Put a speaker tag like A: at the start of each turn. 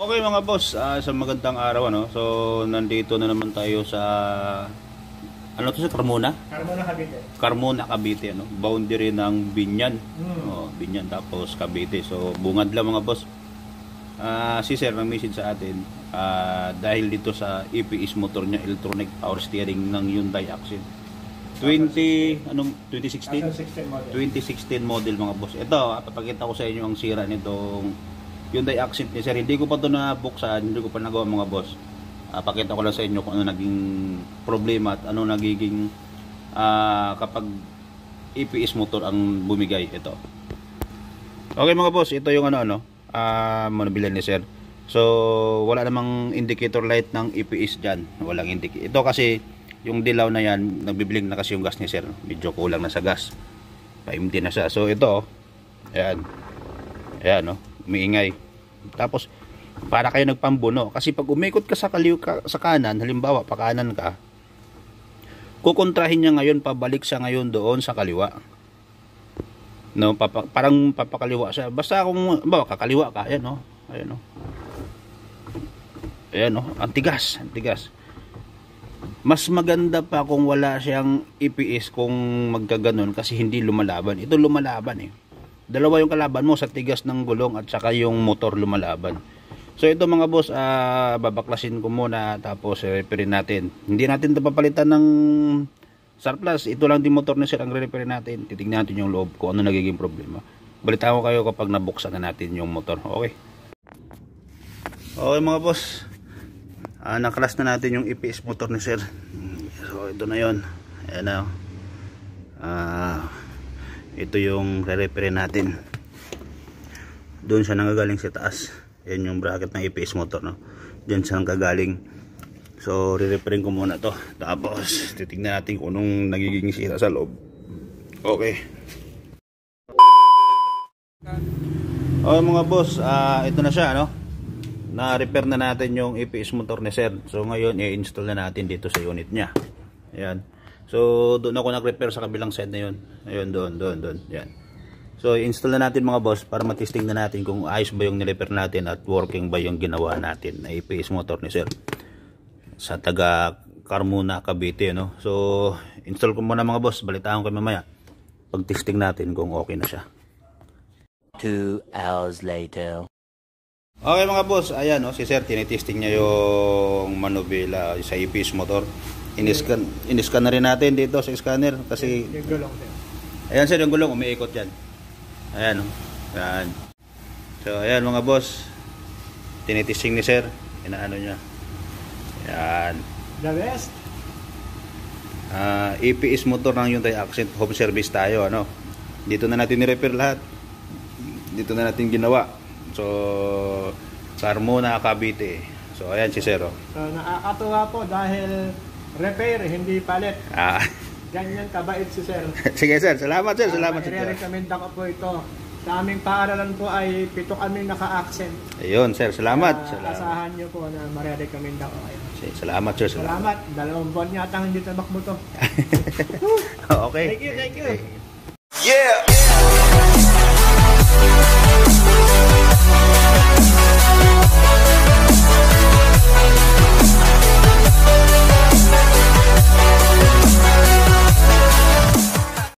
A: Okay mga boss, sa magandang araw ano. So nandito na naman tayo sa ano to, sa Carmona?
B: Carmona, Cavite.
A: Carmona, Cavite ano. Boundary ng Binyan. Oh, Binyan tapos Cavite. So bungad lang mga boss. Si sir nang message sa atin dahil dito sa EPS motor niya, electronic power steering ng Hyundai Accent 2016
B: model.
A: 2016 model mga boss. Ito, papakita ko sa inyo ang sira nitong Hyundai Accent ni sir. Hindi ko pa ito nabuksan, hindi ko pa nagawa mga boss. Pakita ko lang sa inyo kung ano naging problema at ano nagiging kapag EPS motor ang bumigay. Ito. Okay mga boss, ito yung ano monobilan ni sir. So wala namang indicator light ng EPS dyan. Walang indicator. Ito kasi yung dilaw na yan, nagbibiling na kasi yung gas ni sir. Medyo kulang na sa gas. Pa-empty na siya. So ito, ayan. Ayan, no? Umiingay. Tapos, para kayo nagpambuno. Kasi pag umikot ka sa kanan, halimbawa, pakanan ka, kukontrahin niya ngayon, pabalik siya ngayon doon sa kaliwa. No? Parang papakaliwa siya. Basta kung, kakaliwa ka, ayan, no? Ayan, no? Ayan, no? Antigas, antigas. Mas maganda pa kung wala siyang EPS kung magkaganon kasi hindi lumalaban. Ito lumalaban eh. Dalawa yung kalaban mo sa tigas ng gulong at saka yung motor lumalaban. So ito mga boss, babaklasin ko muna tapos repair natin. Hindi natin ito papalitan ng surplus. Ito lang din motor na sir ang re-repair natin. Titignan natin yung loob ko ano nagiging problema. Balitaan ko kayo kapag nabuksan na natin yung motor. Okay. Okay mga boss. Naklas na natin yung EPS motor ni sir. So ito na yun. Ayan na. Ito yung re-repair natin. Doon siya nanggagaling sa taas. Ayan yung bracket ng EPS motor, no? Diyan siya nanggagaling. So re-repairin ko muna to. Tapos titignan natin kung anong nagiging sira sa loob. Okay. Okay mga boss, ito na siya, no? Na-repair na natin yung EPS motor ni sir. So ngayon i-install na natin dito sa unit niya. Ayan. So doon ako nag-repair sa kabilang side na yun. Ayun, doon. Ayan. So i-install na natin mga boss para matesting na natin kung ayos ba yung ni-repair natin at working ba yung ginawa natin na EPS motor ni sir. Sa taga Carmona, Cavite, no? So install ko muna mga boss. Balitaan ko mamaya. Pag-testing natin kung okay na siya.
C: 2 hours later.
A: Okay mga boss, ayan no, si sir tinitesting niya yung manubela sa EPS motor. In-scan na rin natin dito sa scanner kasi
B: Yung gulong sir.
A: ayan sir, yung gulong umiikot yan. Ayan no. Ayan. So ayan mga boss, tinitesting ni sir, inaano niya. Ayan.
B: The best.
A: EPS motor ng Hyundai Accent, home service tayo ano. Dito na natin ni-repair lahat. Dito na natin ginawa. So, Carmona, Cavite. So, ayan si sir. Oh.
B: So, nakakatuwa po dahil repair, hindi palit. Ganyan kabait si sir.
A: Sige sir, salamat sir. Salamat sir.
B: I-recommenda ko po ito. Sa aming paaralan po ay 7 kami naka-accent.
A: Ayun sir, salamat.
B: Asahan nyo po na marirecommenda ko kayo.
A: Salamat sir.
B: Salamat. 2 buwan yata hindi tabak mo to.
A: Okay.
B: Thank you.
A: Yeah.